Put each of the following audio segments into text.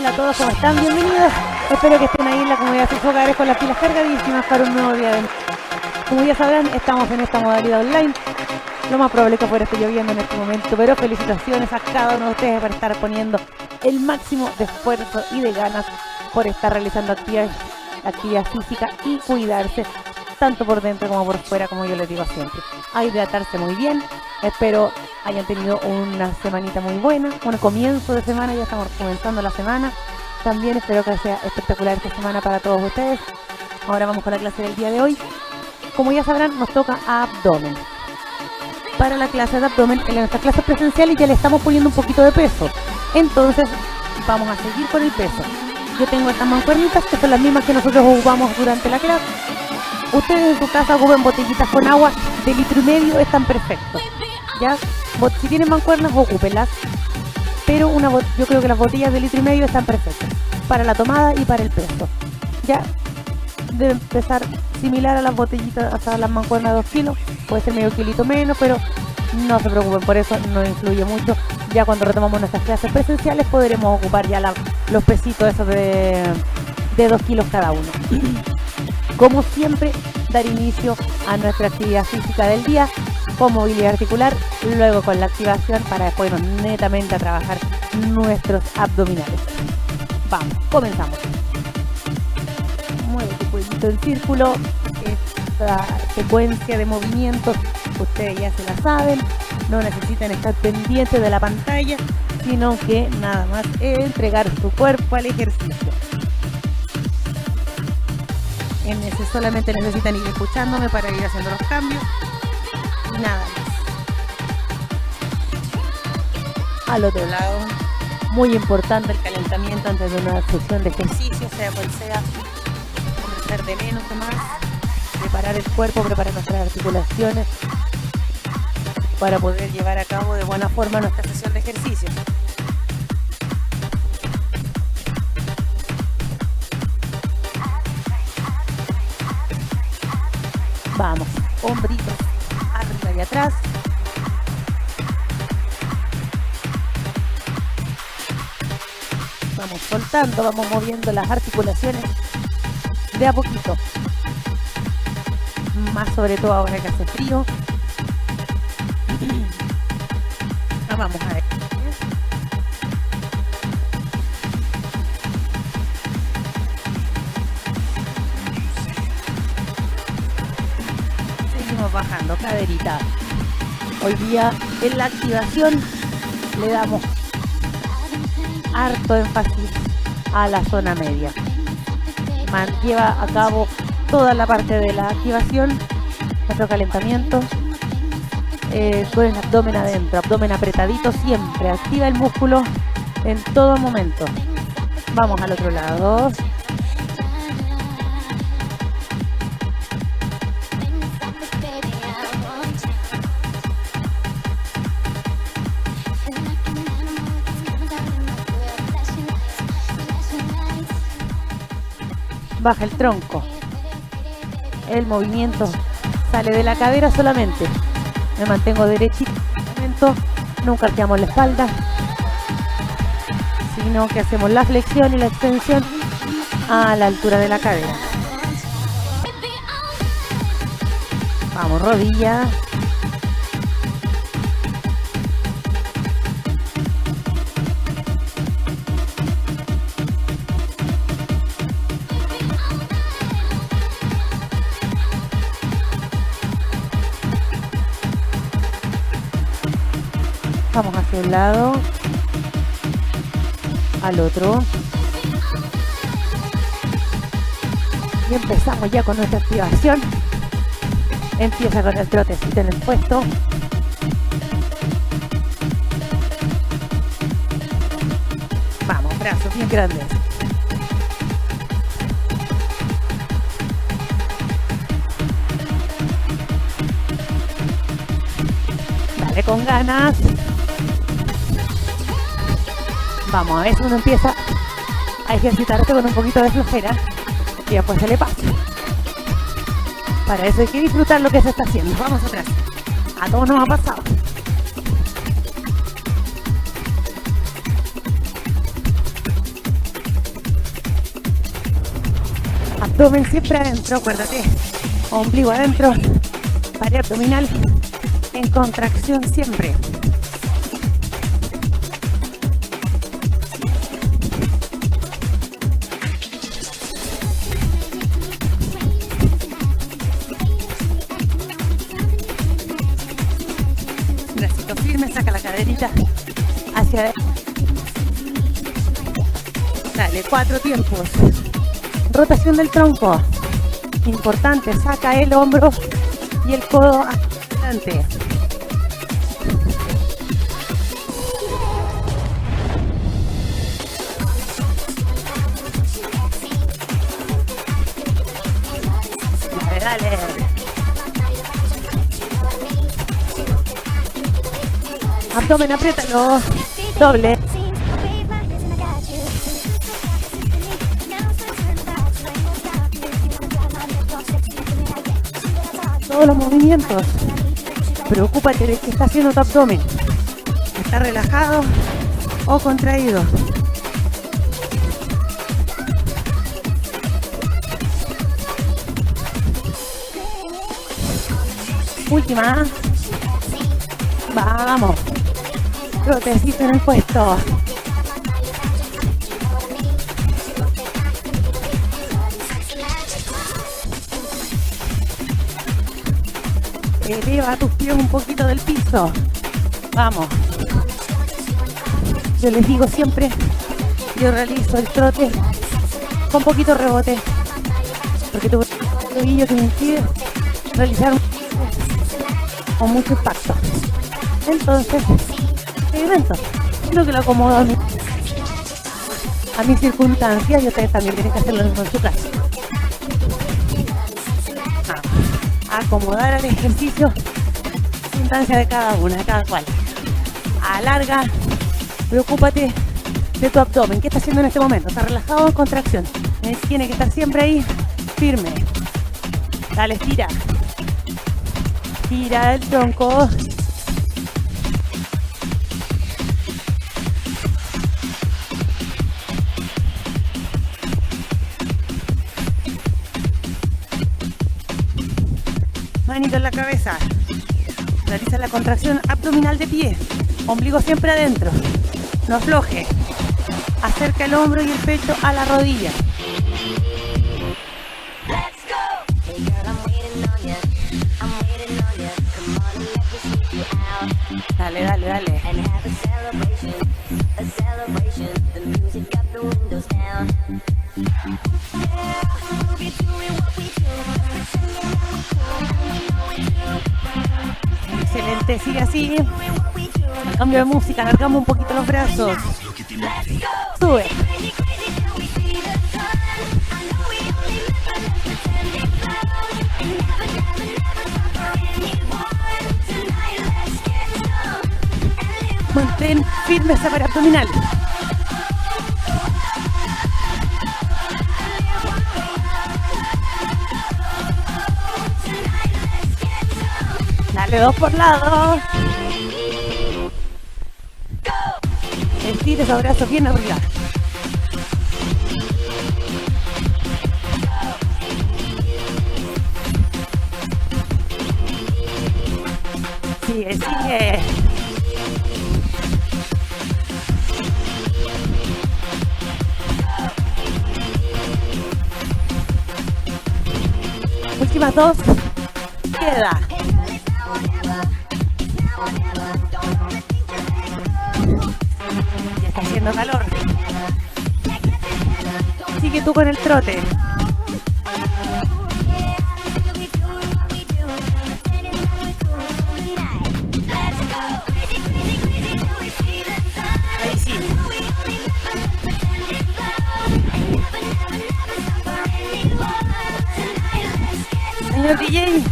Hola a todos, ¿cómo están? Bienvenidos. Espero que estén ahí en la comunidad de sus hogares con las pilas cargadísimas para un nuevo día de... Como ya sabrán, estamos en esta modalidad online. Lo más probable es que fuera esté lloviendo en este momento, pero felicitaciones a cada uno de ustedes por estar poniendo el máximo de esfuerzo y de ganas por estar realizando actividad física y cuidarse, tanto por dentro como por fuera, como yo les digo siempre. A hidratarse muy bien. Espero hayan tenido una semanita muy buena, un comienzo de semana, ya estamos comenzando la semana. También espero que sea espectacular esta semana para todos ustedes. Ahora vamos con la clase del día de hoy. Como ya sabrán, nos toca abdomen. Para la clase de abdomen, en nuestras clases presenciales ya le estamos poniendo un poquito de peso. Entonces, vamos a seguir con el peso. Yo tengo estas mancuernitas que son las mismas que nosotros ocupamos durante la clase. Ustedes en su casa ocupen botellitas con agua de 1,5 litros, están perfectos. ¿Ya? Si tienen mancuernas, ocúpenlas. Pero yo creo que las botellas de 1,5 litros están perfectas para la tomada y para el peso. Ya debe empezar similar a las botellitas, hasta las mancuernas de 2 kilos. Puede ser medio kilito menos, pero no se preocupen, por eso no influye mucho. Ya cuando retomamos nuestras clases presenciales podremos ocupar ya los pesitos esos de 2 kilos cada uno. Como siempre, dar inicio a nuestra actividad física del día con movilidad articular, luego con la activación para después irnos netamente a trabajar nuestros abdominales. Vamos, comenzamos. Mueve tu cuellito en círculo. Esta secuencia de movimientos ustedes ya se la saben, no necesitan estar pendientes de la pantalla, sino que nada más entregar su cuerpo al ejercicio. Solamente necesitan ir escuchándome para ir haciendo los cambios y nada más. Al otro lado, muy importante el calentamiento antes de una sesión de ejercicio, sea cual sea, comenzar de menos o más, preparar el cuerpo, preparar nuestras articulaciones para poder llevar a cabo de buena forma nuestra sesión de ejercicio. Vamos, hombritos arriba y atrás. Vamos soltando, vamos moviendo las articulaciones de a poquito. Más sobre todo ahora que hace frío. Vamos a ver. Bajando caderita. Hoy día en la activación le damos harto énfasis a la zona media. Lleva a cabo toda la parte de la activación, nuestro calentamiento con el abdomen adentro, abdomen apretadito siempre, activa el músculo en todo momento. Vamos al otro lado. Baja el tronco, el movimiento sale de la cadera solamente, me mantengo derechito, nunca arqueamos la espalda, sino que hacemos la flexión y la extensión a la altura de la cadera. Vamos, rodilla. Vamos hacia un lado, al otro. Y empezamos ya con nuestra activación. Empieza con el trotecito en el puesto. Vamos, brazos bien grandes. Dale con ganas. Vamos, a veces uno empieza a ejercitarse con un poquito de flojera y después se le pasa. Para eso hay que disfrutar lo que se está haciendo. Vamos atrás. A todos nos ha pasado. abdomen siempre adentro, acuérdate. Ombligo adentro, pared abdominal en contracción siempre. Bracito firme, saca la caderita hacia adelante. Dale, 4 tiempos. Rotación del tronco. Importante, saca el hombro y el codo adelante. Dale, dale. Abdomen, apriétalo. Doble. Todos los movimientos. Preocúpate de qué está haciendo tu abdomen. ¿Está relajado o contraído? Última. Vamos. Trotecito en el puesto. Eleva tus pies un poquito del piso. Vamos. Yo les digo siempre, yo realizo el trote con poquito rebote, porque tengo un tobillo que me impide realizar con mucho impacto. Entonces, experimento. Creo que lo acomodo a mis circunstancias y ustedes también tienen que hacer lo mismo en su casa. Acomodar el ejercicio, circunstancia de cada una, de cada cual. Alarga, preocúpate de tu abdomen. ¿Qué está haciendo en este momento? ¿Está relajado o en contracción? Tiene que estar siempre ahí, firme. Dale, estira. Tira el tronco. Manito en la cabeza. Realiza la contracción abdominal de pie. Ombligo siempre adentro. No afloje. Acerca el hombro y el pecho a la rodilla. Dale, dale, dale. Excelente, sigue así. Al cambio de música, alargamos un poquito los brazos. Sube. Mantén firme esa pared abdominal. Dale 2 por lado. Estira esos brazos bien arriba. Sigue, sigue. Últimas 2. Queda. Ya está haciendo calor. Sigue tú con el trote. Ahí sí. Señor DJ,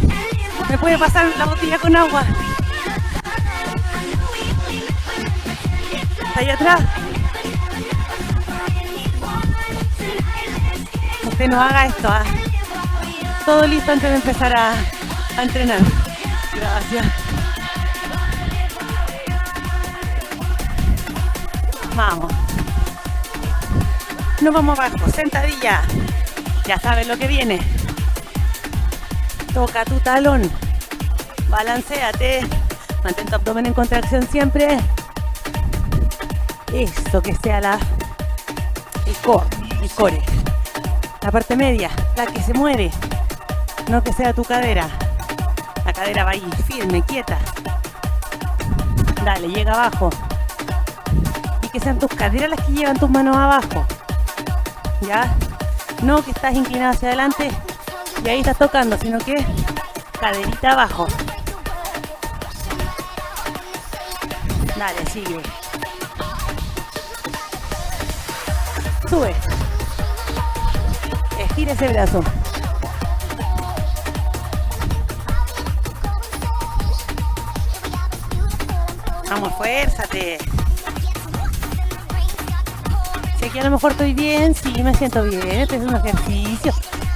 ¿me puede pasar la botella con agua? ¿Está ahí atrás? Usted no haga esto, ¿ah? Todo listo antes de empezar a entrenar. Gracias. Vamos. Nos vamos abajo. Sentadilla. Ya sabes lo que viene. Toca tu talón. Balanceate. Mantén tu abdomen en contracción siempre. Eso, que sea el core. La parte media, la que se mueve. No que sea tu cadera. La cadera va ahí, firme, quieta. Dale, llega abajo. Y que sean tus caderas las que llevan tus manos abajo. ¿Ya? No que estás inclinado hacia adelante y ahí estás tocando, sino que caderita abajo. Dale, sigue. Sube. Estira ese brazo. Vamos, fuérzate. Sé que a lo mejor estoy bien, sí, me siento bien, este es un ejercicio.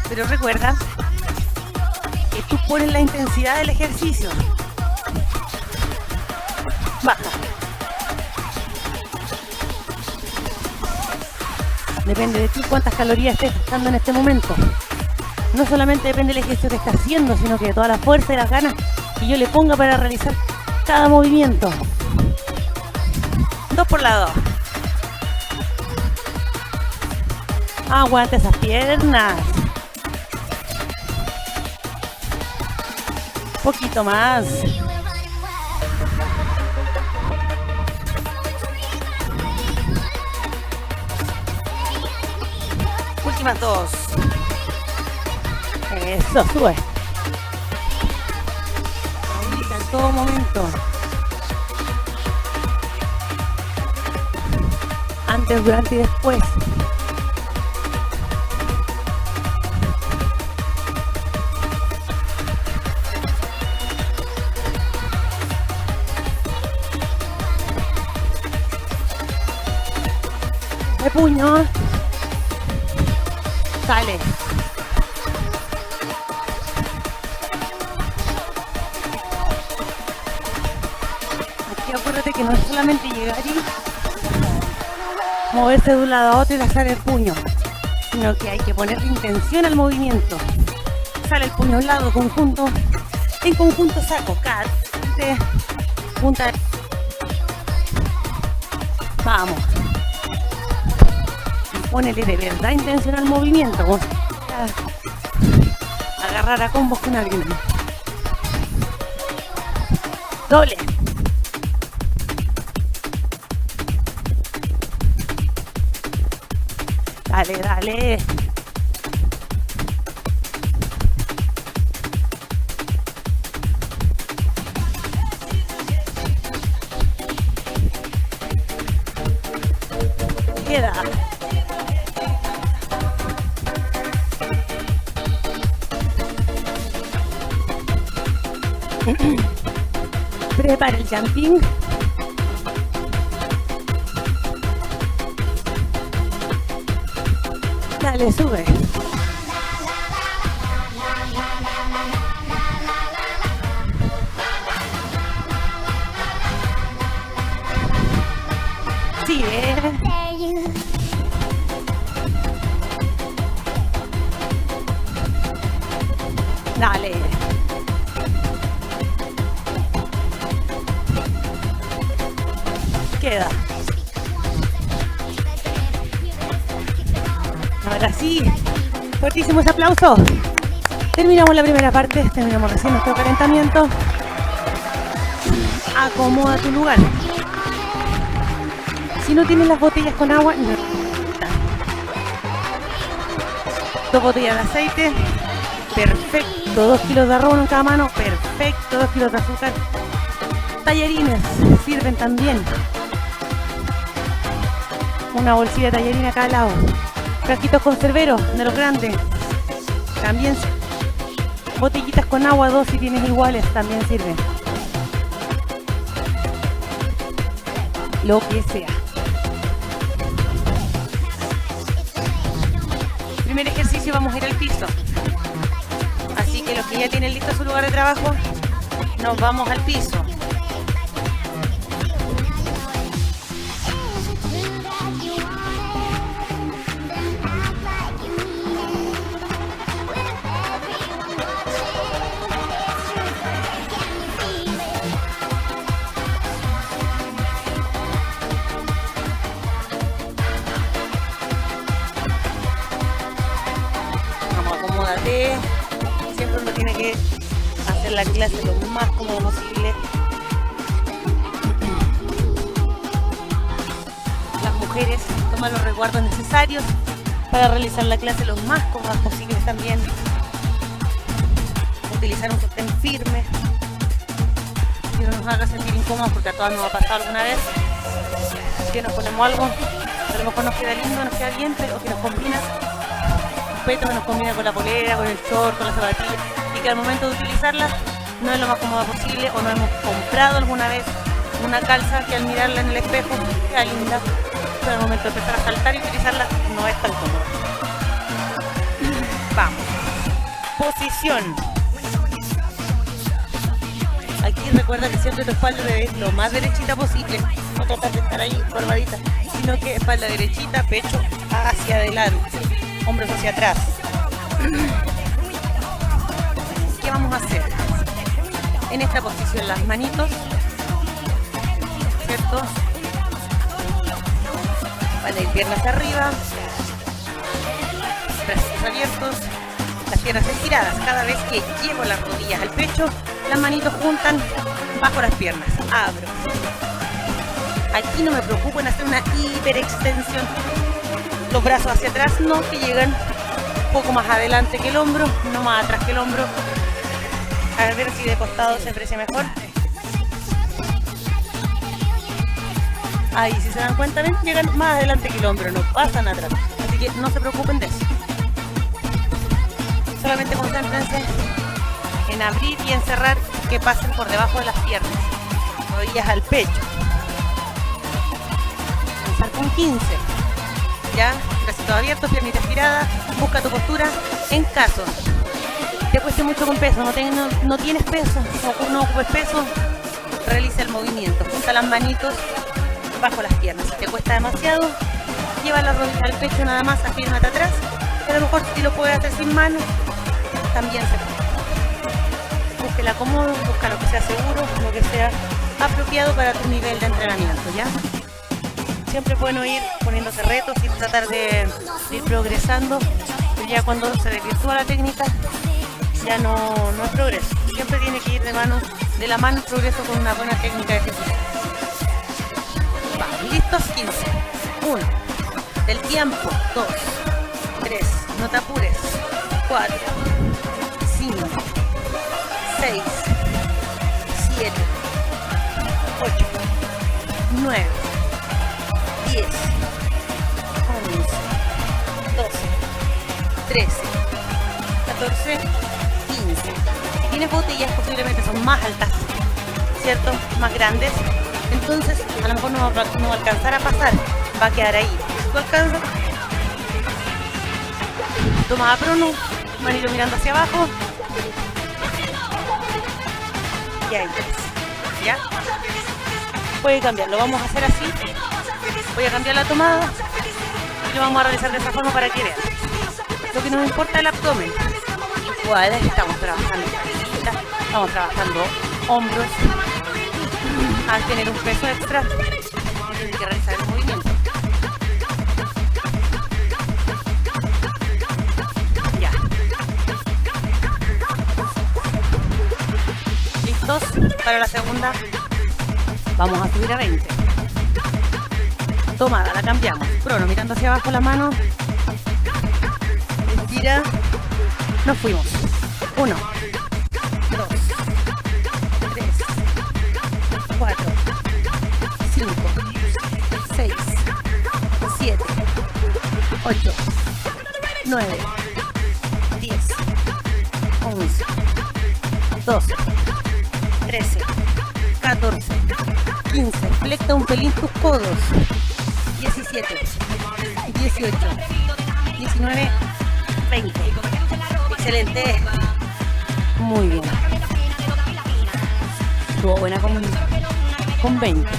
Pero recuerda que tú pones la intensidad del ejercicio. Baja. Depende de ti cuántas calorías estés gastando en este momento. No solamente depende del ejercicio que estás haciendo, sino que de toda la fuerza y las ganas que yo le ponga para realizar cada movimiento. 2 por lado. Aguanta esas piernas. Un poquito más. Últimas 2. Eso, sube. Ahorita, en todo momento. Antes, durante y después. De puño. Sale. Aquí acuérdate que no es solamente llegar y moverse de un lado a otro y lanzar el puño, sino que hay que ponerle intención al movimiento. Sale el puño a un lado, conjunto, en conjunto saco, cat, punta. Vamos. Y ponele de verdad intención al movimiento. Vamos a agarrar a combos con alguien. Doble. Dale, dale. Queda. Prepara el jumping. Dale, sube. Sigue. Dale. Queda. Ahora sí, fuertísimos aplausos. Terminamos la primera parte, terminamos recién nuestro calentamiento. Acomoda tu lugar. Si no tienes las botellas con agua, no. 2 botellas de aceite, perfecto. 2 kilos de arroz en cada mano, perfecto. 2 kilos de azúcar. Tallarines sirven también. Una bolsilla de tallarina a cada lado. Frasquitos conserveros de los grandes. También botellitas con agua, 2 si tienes iguales, también sirven. Lo que sea. Primer ejercicio, vamos a ir al piso. Así que los que ya tienen listo su lugar de trabajo, nos vamos al piso. acomódate. Siempre uno tiene que hacer la clase lo más cómodo posible. Las mujeres toman los resguardos necesarios para realizar la clase lo más cómodas posible también. Utilizar un sostén firme que no nos haga sentir incómodos, porque a todas nos ha pasado alguna vez que nos ponemos algo, a lo mejor nos queda lindo, nos queda bien, pero que nos combina, un peto que nos combina con la polera, con el short, con la zapatilla, y que al momento de utilizarla no es lo más cómoda posible, o no hemos comprado alguna vez una calza que al mirarla en el espejo queda linda, pero al momento de empezar a saltar y utilizarla no es tan cómoda. Vamos. Posición. Aquí recuerda que siempre tu espalda debe ir lo más derechita posible, no tratar de estar ahí curvadita, sino que espalda derechita, pecho hacia adelante, hombros hacia atrás. ¿Qué vamos a hacer? En esta posición las manitos, ¿cierto? Van a ir piernas arriba, brazos abiertos, las piernas estiradas. Cada vez que llevo las rodillas al pecho, las manitos juntan bajo las piernas. Abro. Aquí no me preocupo en hacer una hiperextensión. Los brazos hacia atrás, no, que llegan un poco más adelante que el hombro, no más atrás que el hombro. A ver si de costado se aprecia mejor. Ahí, si se dan cuenta, ven, llegan más adelante que el hombro, no pasan atrás. Así que no se preocupen de eso. Solamente concéntrense en abrir y en cerrar, que pasen por debajo de las piernas. Rodillas al pecho. Comenzar con 15. Ya, bracitos abiertos, piernita estirada. Busca tu postura. En caso te cueste mucho con peso, no tienes peso, no ocupes peso, realiza el movimiento. Junta las manitos bajo las piernas. Si te cuesta demasiado, lleva la rodilla al pecho nada más, afírmate atrás. Pero a lo mejor si lo puedes hacer sin manos, también se puede. Busca el acomodo, busca lo que sea seguro, lo que sea apropiado para tu nivel de entrenamiento, ¿ya? Siempre es bueno ir poniéndose retos y tratar de ir progresando, pero ya cuando se desvirtúa la técnica, ya no es progreso. Siempre tiene que ir de la mano el progreso con una buena técnica de ejecución. Vamos, listos, 15. 1. Del tiempo. 2. 3. No te apures. 4. 5. 6. 7. 8. 9. 10. 11. 12. 13. 14. 15. Si tienes botellas, posiblemente son más altas, ¿cierto? Más grandes. Entonces, a lo mejor no va a alcanzar a pasar. Va a quedar ahí. Si tú alcanzas, toma a prono, manito mirando hacia abajo. Y ahí ves. ¿Ya? Puede cambiarlo. Vamos a hacer así. Voy a cambiar la tomada. Y lo vamos a realizar de esa forma para que vean. Lo que nos importa es el abdomen. Igual estamos trabajando espalda, estamos trabajando hombros. Al tener un peso extra, hay que realizar el movimiento. Ya. ¿Listos? Para la segunda vamos a subir a 20. Tomada, la cambiamos. Prono, mirando hacia abajo la mano. Estira. Nos fuimos. 1, 2, 3, 4, 5, 6, 7, 8, 9, 10, 11, 12, 13, 14, 15. Flecta un pelín tus codos. 17, 18, 19, 20. Excelente. Muy bien. Estuvo buena con 20.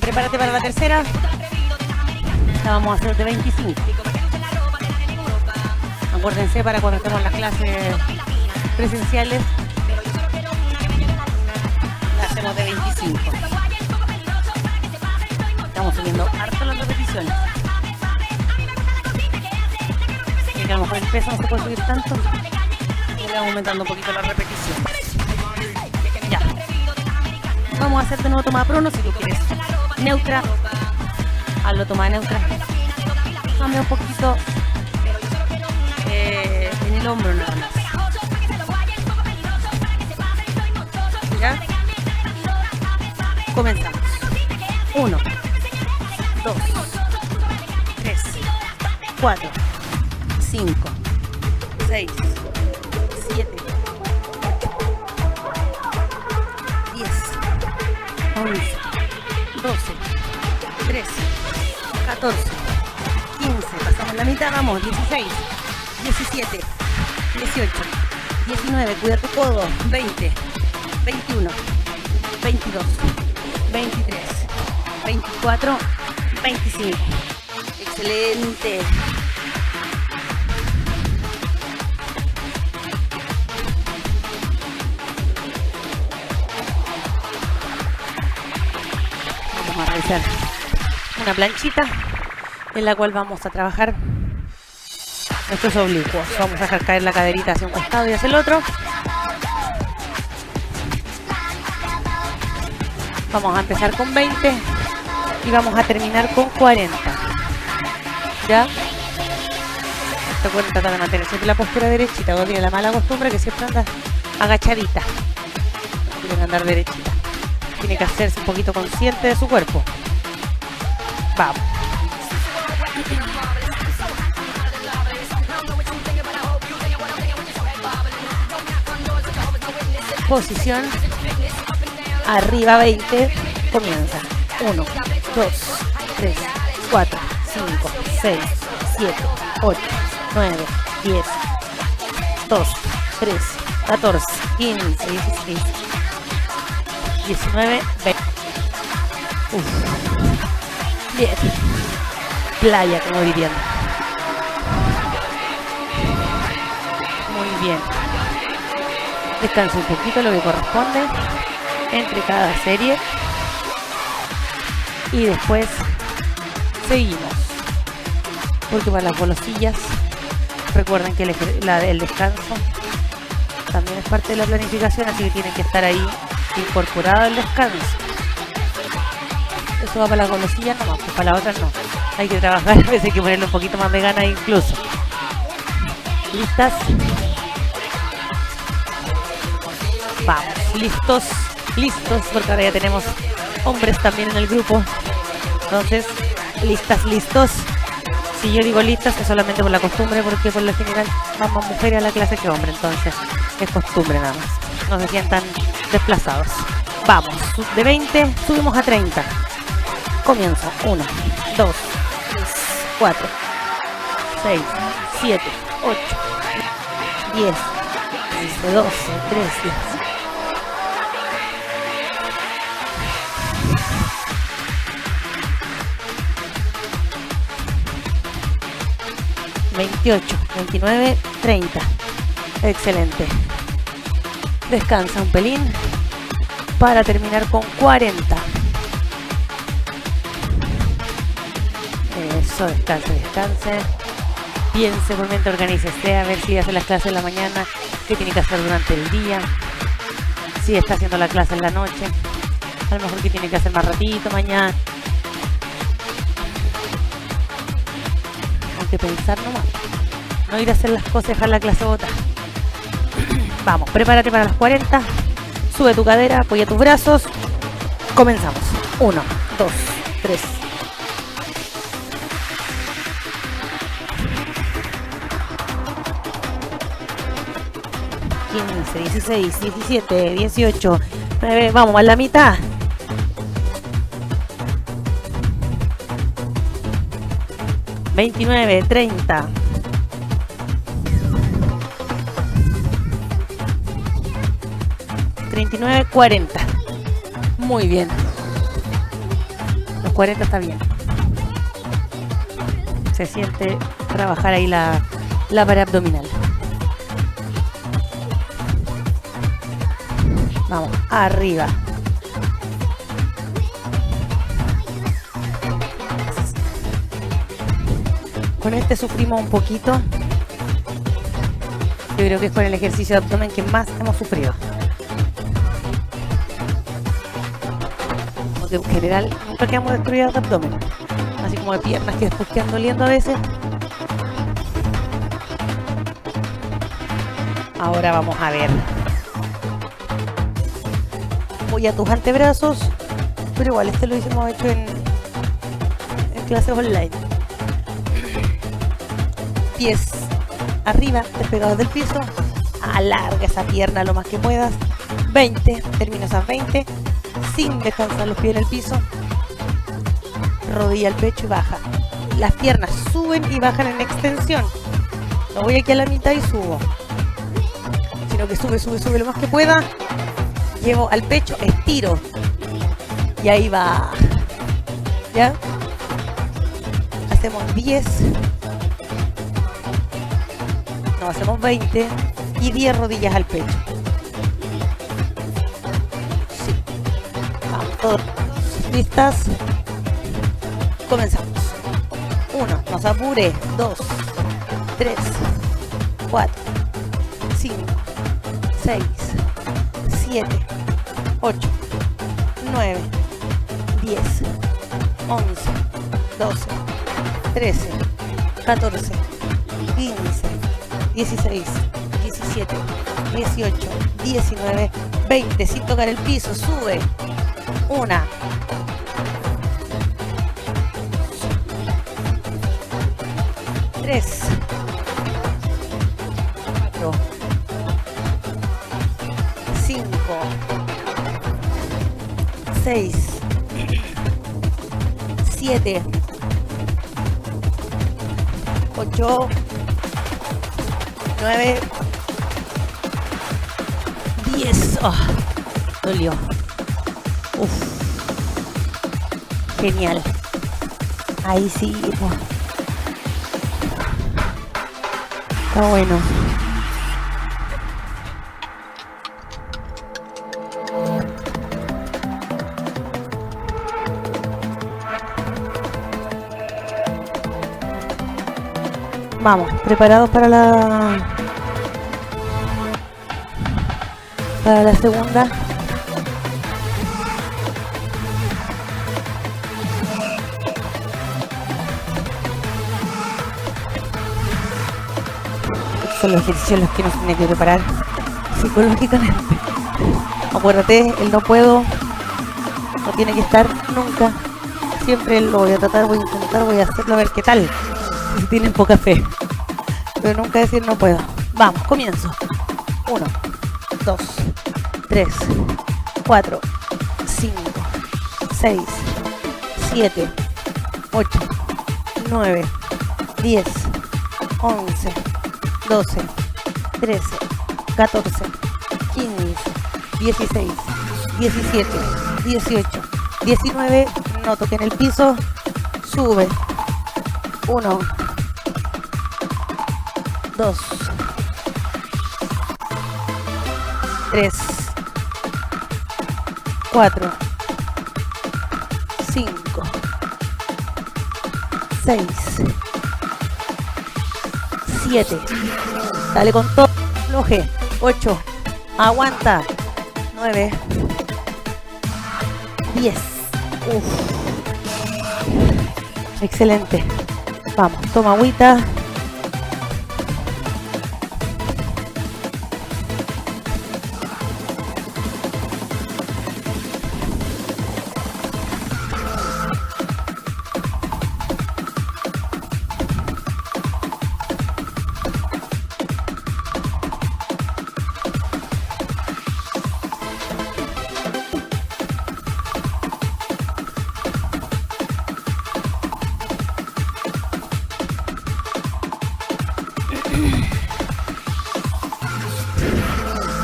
Prepárate para la tercera. La vamos a hacer de 25. Acuérdense para cuando estemos en las clases presenciales la hacemos de 25. Estamos subiendo harto las repeticiones. Y que a lo mejor el peso no se puede subir tanto, y le vamos aumentando un poquito las repeticiones. Ya. Vamos a hacer de nuevo toma prono si tú quieres. Neutra. Hazlo toma neutra. Cambia un poquito en el hombro nada más. ¿Ya? Comenzamos. 1, 2, 3, 4, 5, 6, 7, 10, 11, 12, 13, 14, 15, pasamos la mitad, vamos, 16, 17, 18, 19, cuida tu codo, 20, 21, 22, 23, 24, 25. Excelente. Vamos a realizar una planchita en la cual vamos a trabajar nuestros oblicuos. Vamos a dejar caer la caderita hacia un costado y hacia el otro. Vamos a empezar con 20 y vamos a terminar con 40. ¿Ya? Recuerden tratar de mantener siempre la postura derechita. Vos tiene la mala costumbre que siempre anda agachadita. No tiene que andar derechita. Tiene que hacerse un poquito consciente de su cuerpo. Vamos. Posición. Arriba 20. Comienza. 1, 2, 3, 4, 5, 6, 7, 8, 9, 10, 12, 13, 14, 15, 16, 19, 20. Uf. Bien. Playa, como dirían. Muy bien. Descansa un poquito lo que corresponde entre cada serie. Y después seguimos. Porque para las golosillas, recuerden que el descanso también es parte de la planificación, así que tienen que estar ahí incorporado el descanso. Eso va para las golosillas nomás, pues para las otras no. Hay que trabajar, a veces hay que ponerle un poquito más de ganas incluso. ¿Listas? Vamos, listos, listos, porque ahora ya tenemos hombres también en el grupo. Entonces, listas, listos. Si yo digo listas es solamente por la costumbre, porque por lo general van más mujeres a la clase que hombres, entonces es costumbre nada más. No se sientan desplazados. Vamos, de 20 subimos a 30. Comienzo. 1, 2, 3, 4, 6, 7, 8, 10, 11, 12, 13. $28, 29, 30. Excelente. Descansa un pelín para terminar con 40. Eso, descanse, descanse. Piense por mientras organícese, a ver si hace las clases en la mañana, qué tiene que hacer durante el día, si está haciendo la clase en la noche, a lo mejor que tiene que hacer más ratito mañana. Hay que pensar nomás, no ir a hacer las cosas y dejar la clase botada. Vamos, prepárate para las 40, sube tu cadera, apoya tus brazos, comenzamos. 1, 2, 3. $15, 16, 17, 18, 9, vamos a la mitad. $29, 30. $39, 40. Muy bien. Los 40 está bien. Se siente trabajar ahí la pared abdominal. Vamos, arriba. Con este sufrimos un poquito. Yo creo que es con el ejercicio de abdomen que más hemos sufrido. Porque en general nunca quedamos destruidos de abdomen. Así como de piernas que después quedan doliendo a veces. Ahora vamos a ver. Voy a tus antebrazos. Pero igual este lo hicimos hecho en clases online. Pies arriba, despegados del piso. Alarga esa pierna lo más que puedas. 20, termina esas 20 sin descansar los pies en el piso. Rodilla al pecho y baja. Las piernas suben y bajan en extensión. No voy aquí a la mitad y subo, sino que sube lo más que pueda. Llevo al pecho, estiro y ahí va. ¿Ya? Hacemos 10. No, hacemos 20 y 10 rodillas al pecho. Sí. Vamos, todos listas. Comenzamos. 1, no se apure. 2, 3, 4, 5, 6, 7, 8, 9, 10, 11, 12, 13, 14, 15, 16, 17, 18, 19, 20, sin tocar el piso, sube. 1, 3, 4, 5, 6, 7, 8, 9, 10. Oh, dolió. Uf. Genial. Ahí sí. Está bueno. Vamos, preparados para la segunda. Estos son los ejercicios los que nos tiene que preparar psicológicamente. Acuérdate, el no puedo no tiene que estar nunca. Siempre lo voy a tratar, voy a intentar, voy a hacerlo a ver qué tal. Si tienen poca fe, pero nunca decir no puedo. Vamos, comienzo. 1, 2, 3, 4, 5, 6, 7, 8, 9, 10, 11, 12, 13, 14, 15, 16, 17, 18, 19. No toquen el piso. Sube. 1, 2, 3, 4, 5, 6, 7. Dale con todo. Floje. 8. Aguanta. 9. 10. Uf. Excelente. Vamos, toma agüita.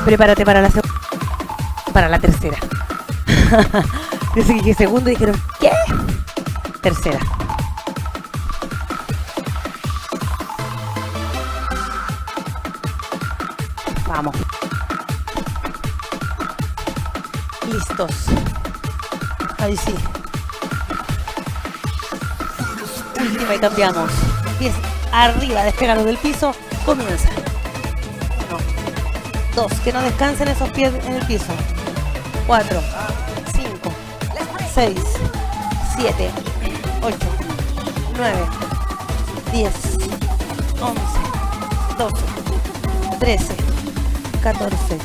Prepárate para la tercera. Yo sé que segundo y dijeron, ¿qué? Tercera. Vamos. Listos. Ahí sí. Última y cambiamos. Pies arriba, despegados del piso. Comienza. 1, 2, que no descansen esos pies en el piso. 4, 5, 6, 7, 8, 9, 10, 11, 12, 13, 14,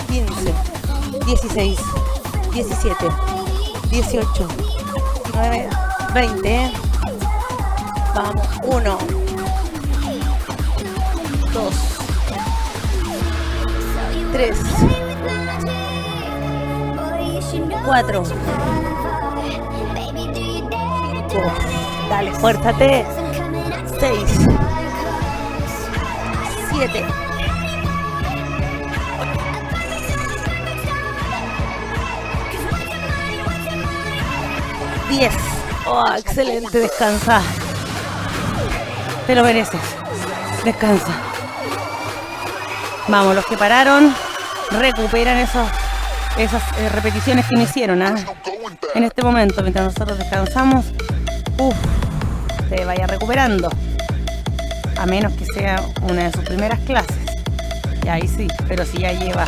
15, 16, 17, 18, 19, 20. Vamos. 1, 2, 3, 4, 5. Dale, fuérzate. 6, 7, 10. Oh, excelente, descansa. Te lo mereces. Descansa. Vamos, los que pararon, recuperan esas repeticiones que no hicieron, ¿eh? En este momento, mientras nosotros descansamos, se vaya recuperando. A menos que sea una de sus primeras clases. Y ahí sí, pero si ya lleva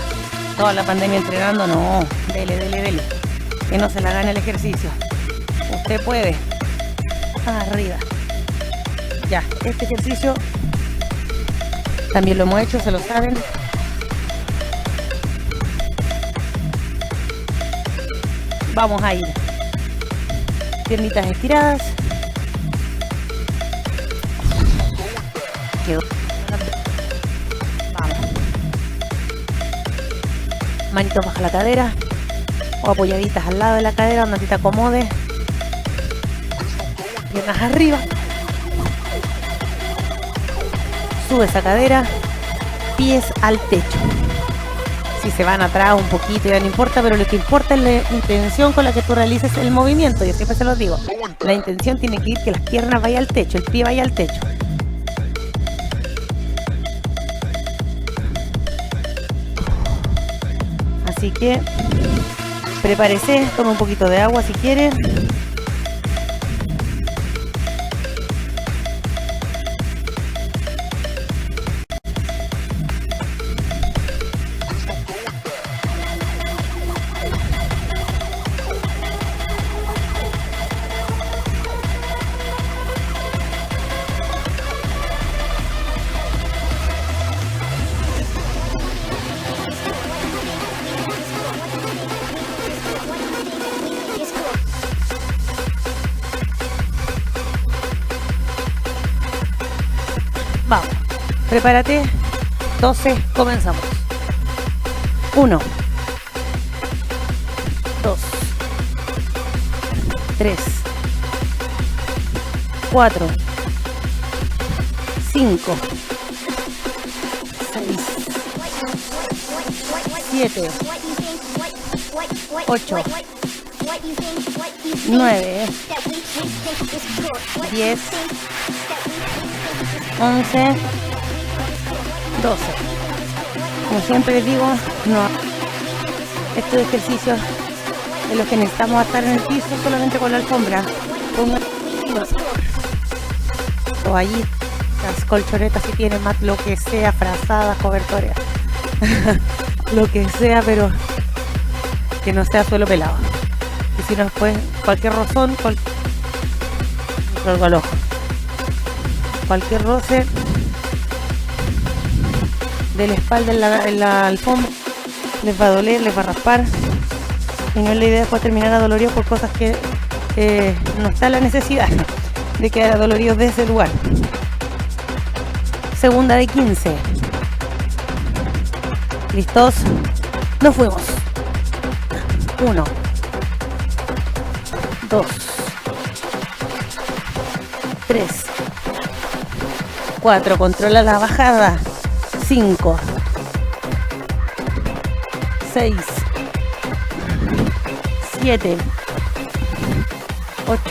toda la pandemia entrenando, no, dele. Que no se la gane el ejercicio. Usted puede. Arriba. Ya, este ejercicio también lo hemos hecho, se lo saben. Vamos a ir. Piernitas estiradas. Quedó. Vamos. Manitos bajo la cadera o apoyaditas al lado de la cadera donde te acomode. Piernas arriba. Sube esa cadera. Pies al techo. Si se van atrás un poquito ya no importa, pero lo que importa es la intención con la que tú realices el movimiento. Yo siempre se los digo. La intención tiene que ir que las piernas vayan al techo, el pie vaya al techo. Así que prepárese, toma un poquito de agua si quiere. Vamos, prepárate. 12, comenzamos. 1, 2, 3, 4, 5, 6, 7, 8, 9, 10, 11, 12. Como siempre les digo, no, estos ejercicios en los que necesitamos estar en el piso solamente con la alfombra, o allí las colchonetas si tienen más, lo que sea, frazadas, cobertores, lo que sea, pero que no sea suelo pelado. Y si no, después cualquier rozón, al ojo. Cualquier roce de la espalda en la alfombra les va a doler, les va a raspar, y no es la idea después terminar adoloridos por cosas que no está la necesidad de quedar adoloridos de ese lugar. Segunda de 15. ¿Listos? Nos fuimos. 1, 2, 3, 4, controla la bajada. 5, 6, 7, 8,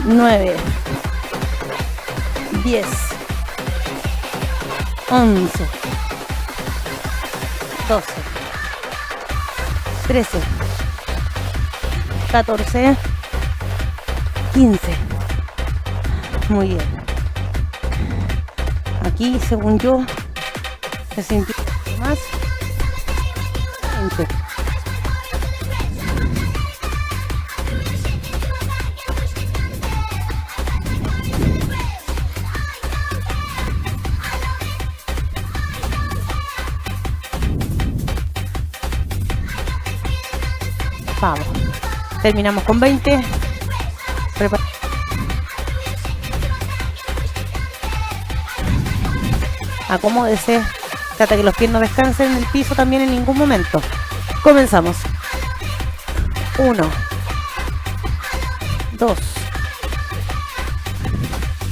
9, 10, 11, 12, 13, 14, 15. Muy bien. Aquí, según yo, se sintió más. 20. Vamos. Terminamos con 20. Acomódese. Trata que los pies no descansen en el piso también en ningún momento. Comenzamos. 1, 2,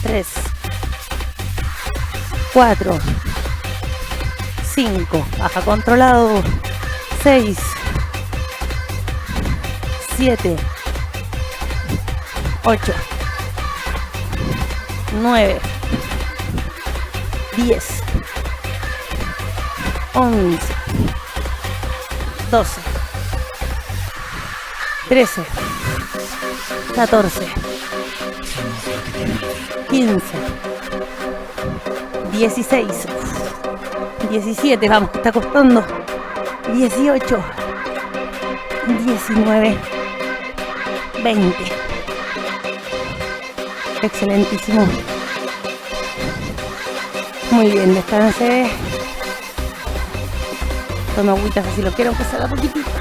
3, 4, 5. Baja controlado. 6, 7, 8, 9, 10, 11, 12, 13, 14, 15, 16, 17, vamos, que está costando, 18, 19, 20. Excelentísimo. Muy bien, descanse. Toma agüitas así lo quiero empezar a poquitito.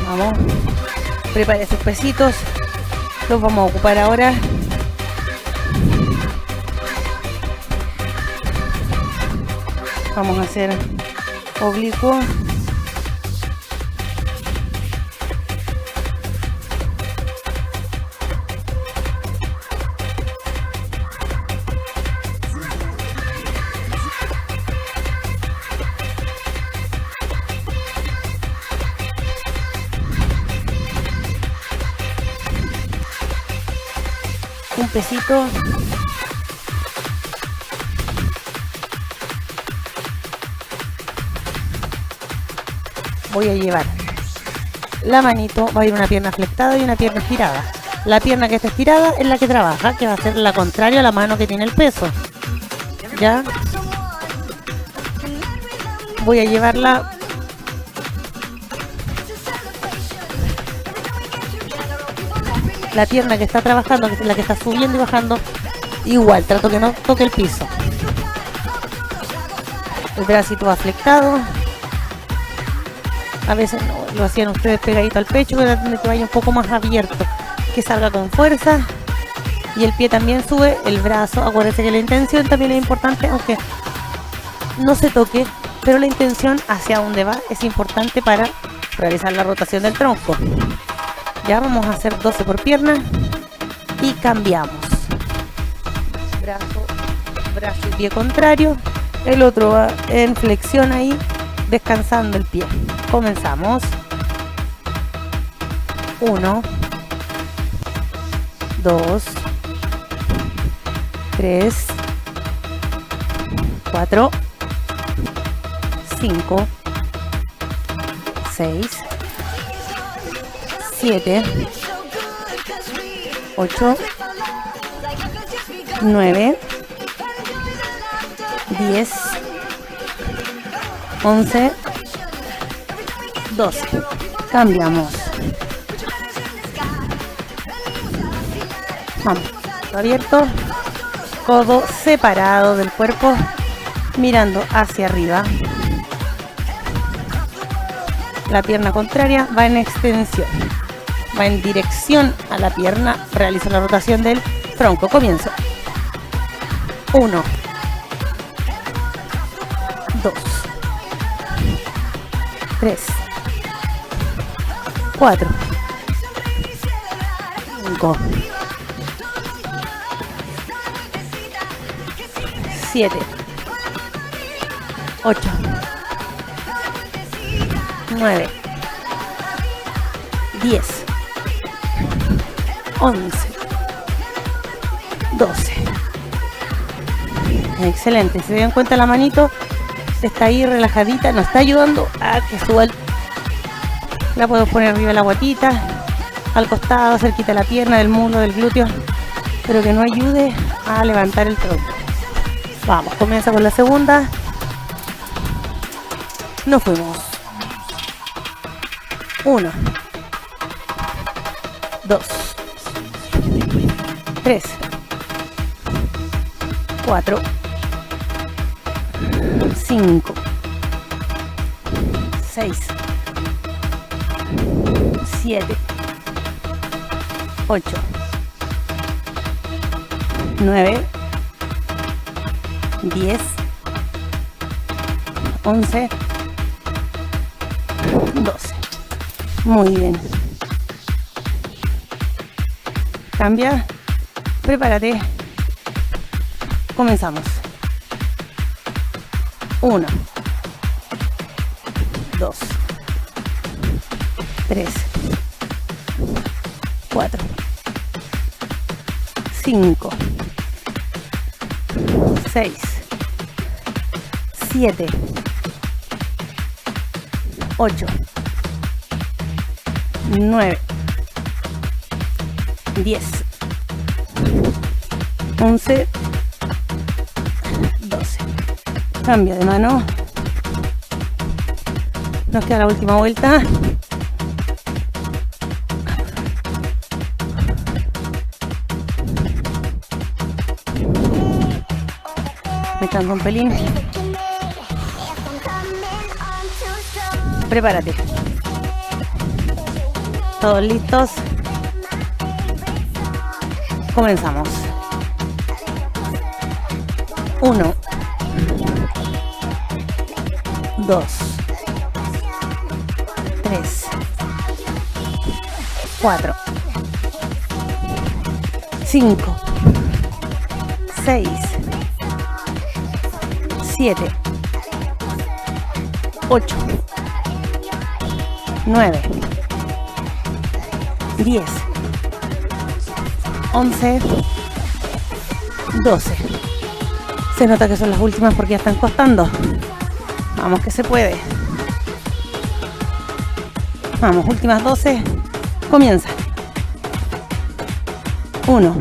Vamos, prepare sus pesitos, los vamos a ocupar ahora. Vamos a hacer oblicuo. Un pesito. Voy a llevar la manito, va a ir una pierna flectada y una pierna estirada. La pierna que está estirada es la que trabaja, que va a ser la contraria a la mano que tiene el peso. ¿Ya? Voy a llevarla. La pierna que está trabajando, que es la que está subiendo y bajando, igual, trato que no toque el piso. El bracito va flectado. A veces no, lo hacían ustedes pegadito al pecho, pero que vaya un poco más abierto, que salga con fuerza. Y el pie también sube, el brazo. Acuérdense que la intención también es importante, aunque no se toque, pero la intención hacia dónde va es importante para realizar la rotación del tronco. Ya vamos a hacer 12 por pierna y cambiamos. Brazo y pie contrario. El otro va en flexión ahí, descansando el pie. Comenzamos. 1, 2, 3, 4, 5, 6, 7, 8, 9, 10, 11, 12. Cambiamos. Vamos, abierto, codo separado del cuerpo, mirando hacia arriba. La pierna contraria va en extensión, va en dirección a la pierna, realiza la rotación del tronco. Comienzo. 1, 2, 3, 4, 5, 7, 8, 9, 10, 11, 12. Excelente. Si se dan cuenta, la manito está ahí relajadita, nos está ayudando a que suba la puedo poner arriba de la guatita, al costado, cerquita de la pierna, del muslo, del glúteo, pero que no ayude a levantar el tronco. Vamos, comienza con la segunda. Nos fuimos. 1, 2, 3, 4, 5, 6, 7, 8, 9, 10, 11, 12. Muy bien. Cambia. Prepárate. Comenzamos. 1, 2, 3, 4, 5, 6, 7, 8, 9, 10, 11, 12. Cambia de mano. Nos queda la última vuelta. Me canso un pelín. Prepárate. ¿Todos listos? Comenzamos. 1, 2, 3, 4, 5, 6, 7, 8, 9, 10, 11, 12. Se nota que son las últimas porque ya están costando. Vamos que se puede. Vamos, últimas 12. Comienza. 1,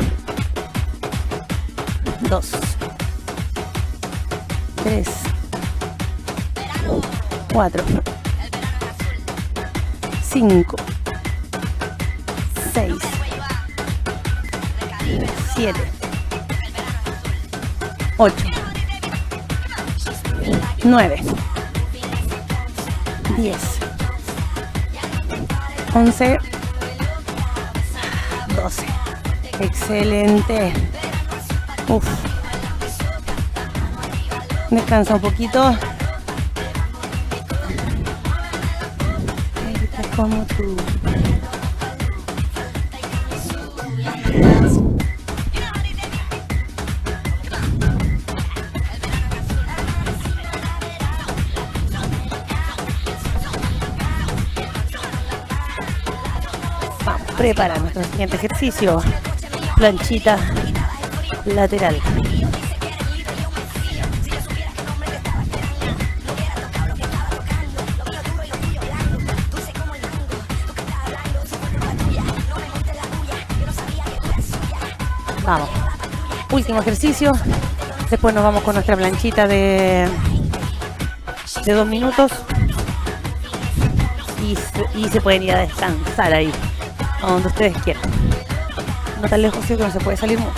2, 3, 4, 5, 6, 7, 8, 9, 10, 11, 12. Excelente. Uf. Descansa un poquito. Como tú. Vamos, prepara nuestro siguiente ejercicio. Planchita lateral. Vamos, último ejercicio. Después nos vamos con nuestra planchita de 2 minutos y se pueden ir a descansar ahí, a donde ustedes quieran. No tan lejos, sí, que no se puede salir mucho.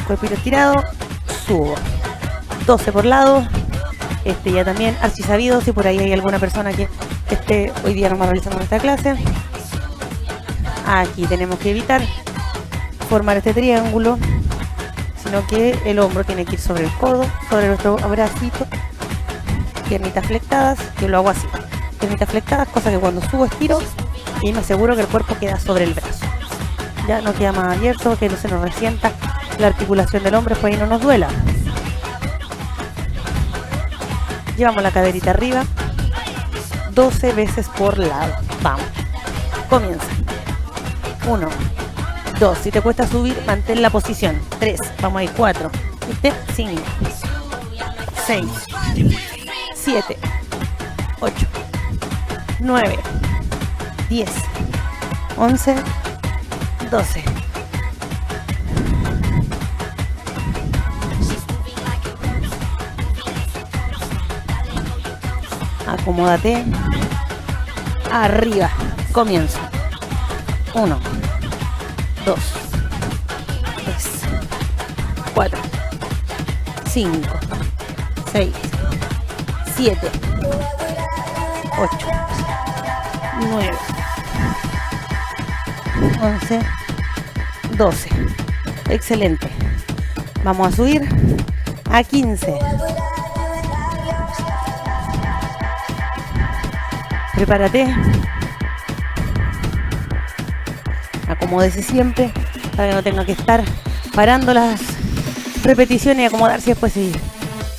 Cuerpito estirado, subo. 12 por lado. Ya también, archisabido, si por ahí hay alguna persona que esté hoy día nomás realizando esta clase. Aquí tenemos que evitar formar este triángulo, sino que el hombro tiene que ir sobre el codo, sobre nuestro bracito, piernitas flectadas. Yo lo hago así, piernitas flectadas, cosa que cuando subo estiro y me aseguro que el cuerpo queda sobre el brazo, ya no queda más abierto, que no se nos resienta la articulación del hombro, pues ahí no nos duela. Llevamos la caderita arriba, 12 veces por lado. Vamos, comienza. 1, 2, si te cuesta subir, mantén la posición. 3, vamos ahí, 4, 5, 6, 7, 8, 9, 10, 11, 12. Acomódate. Arriba. Comienzo. 1, 2, 3, 4, 5, 6, 7, 8, 9, 11, 12. Excelente. Vamos a subir a 15. Prepárate. Acomódese siempre para que no tenga que estar parando las repeticiones y acomodarse después seguir.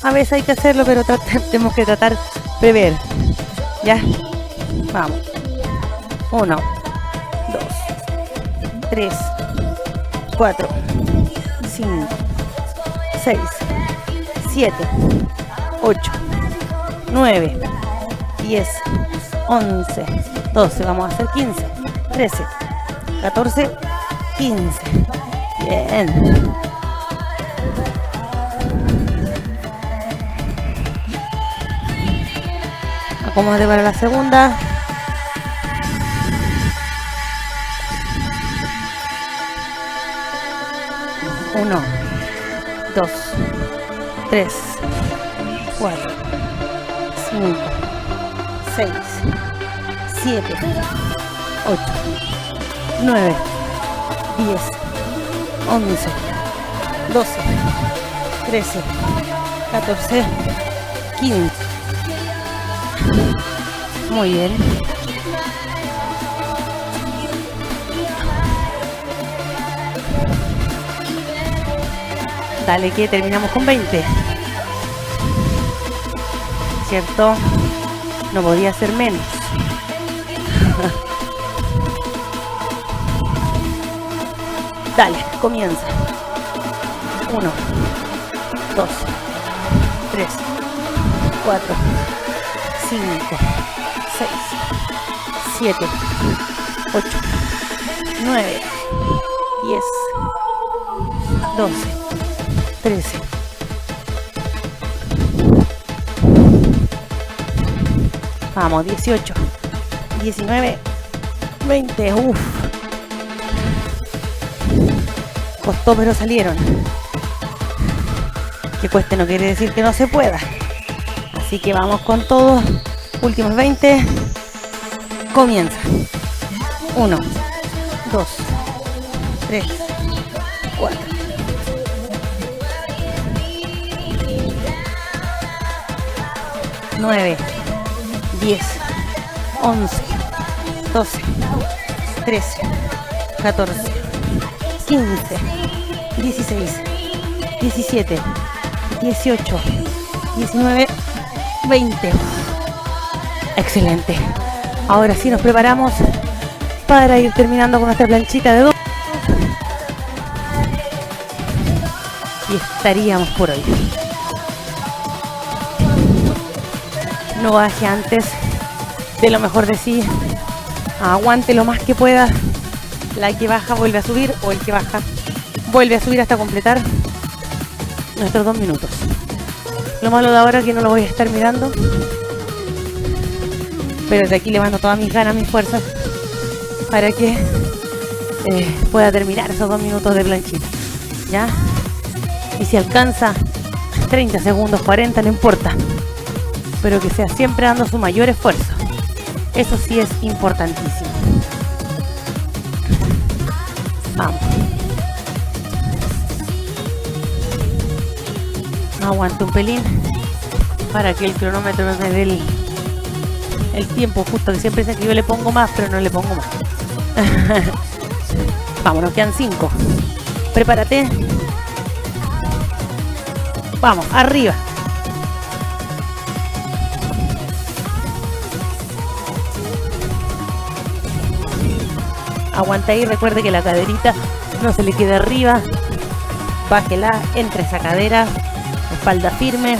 A veces hay que hacerlo, pero tenemos que tratar de ver. ¿Ya? Vamos. 1, 2, 3, 4, 5, 6, 7, 8, 9, 10, 11, 12. Vamos a hacer 15, 13, 14, 15. Bien. Acomódate para la segunda. Uno, 2, 3, 4, 5, 6, 7, 8, 9, 10, 11, 12, 13, 14, 15. Muy bien. Dale que terminamos con 20. ¿Cierto? No podía ser menos. Dale, comienza. 1, 2, 3, 4, 5, 6, 7, 8, 9, 10, 12, 13. Vamos, 18, 19, 20. Uf. Costó, pero salieron. Que cueste no quiere decir que no se pueda. Así que vamos con todo. Últimos 20. Comienza. 1, 2, 3, 4. 9, 10, 11, 12, 13, 14, 15, 16, 17, 18, 19, 20. Excelente. Ahora sí nos preparamos para ir terminando con nuestra planchita de 2. Y estaríamos por hoy. No baje antes de lo mejor de sí. Aguante lo más que pueda. La que baja vuelve a subir, o el que baja vuelve a subir hasta completar nuestros 2 minutos. Lo malo de ahora es que no lo voy a estar mirando, pero desde aquí le mando todas mis ganas, mis fuerzas para que pueda terminar esos 2 minutos de planchita. ¿Ya? Y si alcanza 30 segundos, 40, no importa, pero que sea siempre dando su mayor esfuerzo. Eso sí es importantísimo. Vamos. Aguanto un pelín para que el cronómetro me dé el tiempo justo, que siempre dice que yo le pongo más, pero no le pongo más. Vamos, nos quedan 5. Prepárate. Vamos, arriba. Aguanta ahí, recuerde que la caderita no se le quede arriba. Bájela entre esa cadera, espalda firme,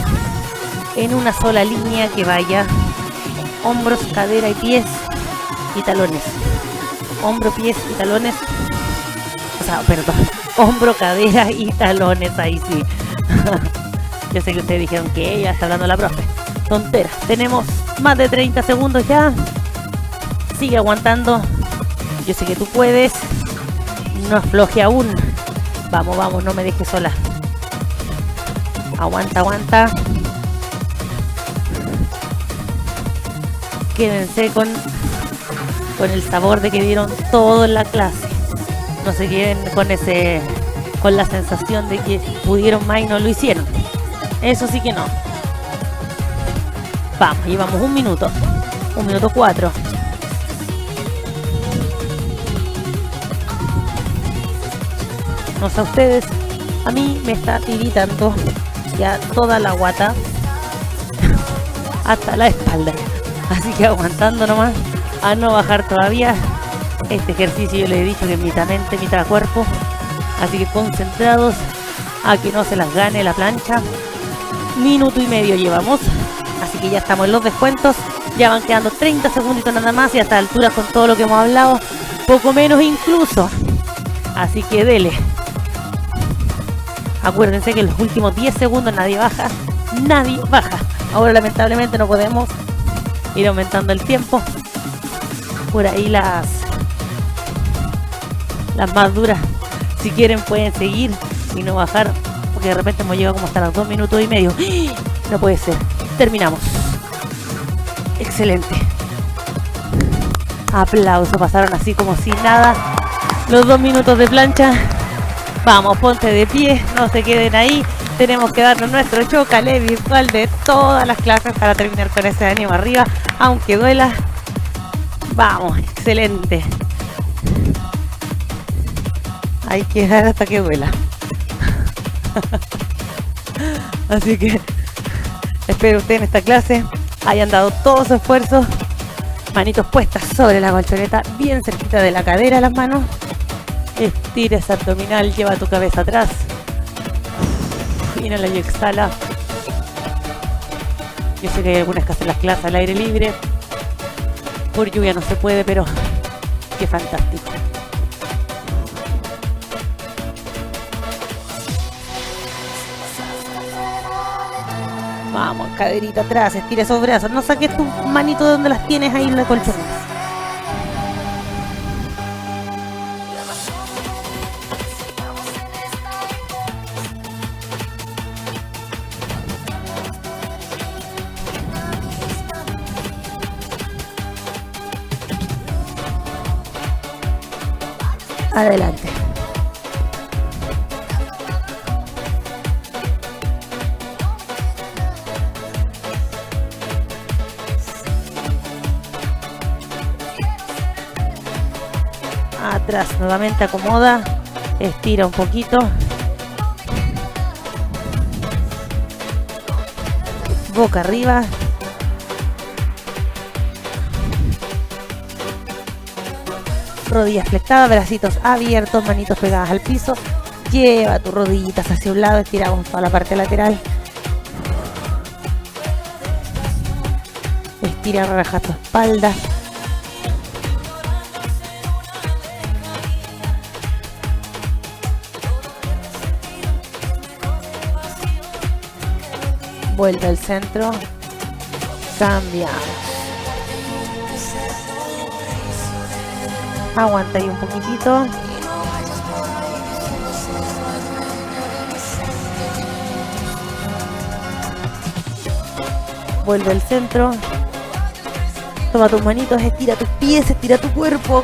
en una sola línea que vaya. Hombros, cadera y pies y talones. Hombro, pies y talones. O sea, perdón. Hombro, cadera y talones, ahí sí. Yo sé que ustedes dijeron que ella está hablando la profe. Tontera. Tenemos más de 30 segundos ya. Sigue aguantando. Yo sé que tú puedes. No afloje aún. Vamos, vamos, no me dejes sola. Aguanta, aguanta. Quédense con el sabor de que dieron todo en la clase. No se queden con la sensación de que pudieron más y no lo hicieron. Eso sí que no. Vamos, llevamos 1 minuto. 1 minuto 4. No sé a ustedes, a mí me está tiritando ya toda la guata hasta la espalda. Así que aguantando nomás a no bajar todavía. Este ejercicio yo les he dicho que es mitad mente, mitad cuerpo. Así que concentrados a que no se las gane la plancha. 1,5 minutos llevamos. Así que ya estamos en los descuentos. Ya van quedando 30 segunditos nada más. Y a esta altura con todo lo que hemos hablado, poco menos incluso. Así que dele. Acuérdense que en los últimos 10 segundos nadie baja. Nadie baja. Ahora lamentablemente no podemos ir aumentando el tiempo. Por ahí las más duras, si quieren pueden seguir y no bajar, porque de repente hemos llegado como hasta los 2,5 minutos. No puede ser. Terminamos. Excelente. Aplausos. Pasaron así como si nada los 2 minutos de plancha. Vamos, ponte de pie, no se queden ahí. Tenemos que darnos nuestro chocale virtual de todas las clases para terminar con ese ánimo arriba, aunque duela. Vamos, excelente. Hay que dar hasta que duela. Así que espero ustedes en esta clase hayan dado todo su esfuerzo. Manitos puestas sobre la colchoneta, bien cerquita de la cadera las manos. Estira ese abdominal, lleva tu cabeza atrás. Inhala y exhala. Yo sé que hay algunas que hacen las clases al aire libre. Por lluvia no se puede, pero qué fantástico. Vamos, caderita atrás, estira esos brazos. No saques tu manito de donde las tienes ahí en la colchoneta. Adelante. Atrás, nuevamente acomoda, estira un poquito. Boca arriba. Rodillas flectadas, bracitos abiertos, manitos pegadas al piso. Lleva tus rodillitas hacia un lado, estiramos toda la parte lateral. Estira, relaja tu espalda. Vuelve al centro. Cambia. Aguanta ahí un poquitito. Vuelve al centro. Toma tus manitos, estira tus pies, estira tu cuerpo.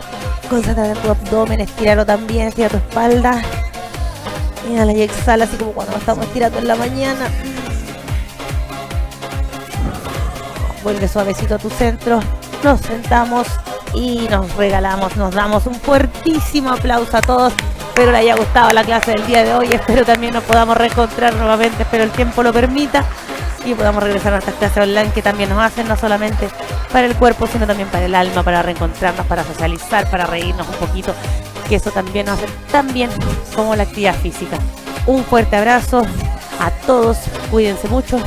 Concéntrate en tu abdomen, estíralo también, estira tu espalda. Inhala y exhala, así como cuando estamos estirando en la mañana. Vuelve suavecito a tu centro. Nos sentamos y nos regalamos, nos damos un fuertísimo aplauso a todos Espero le haya gustado la clase del día de hoy. Espero también nos podamos reencontrar nuevamente. Espero el tiempo lo permita y podamos regresar a nuestras clases online que también nos hacen, no solamente para el cuerpo, sino también para el alma, para reencontrarnos, para socializar, para reírnos un poquito, que eso también nos hace tan bien como la actividad física. Un fuerte abrazo a todos, cuídense mucho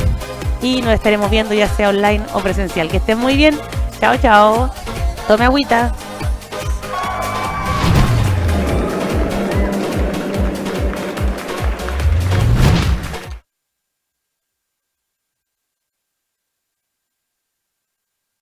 y nos estaremos viendo ya sea online o presencial. Que estén muy bien. Chao, chao. Tome agüita.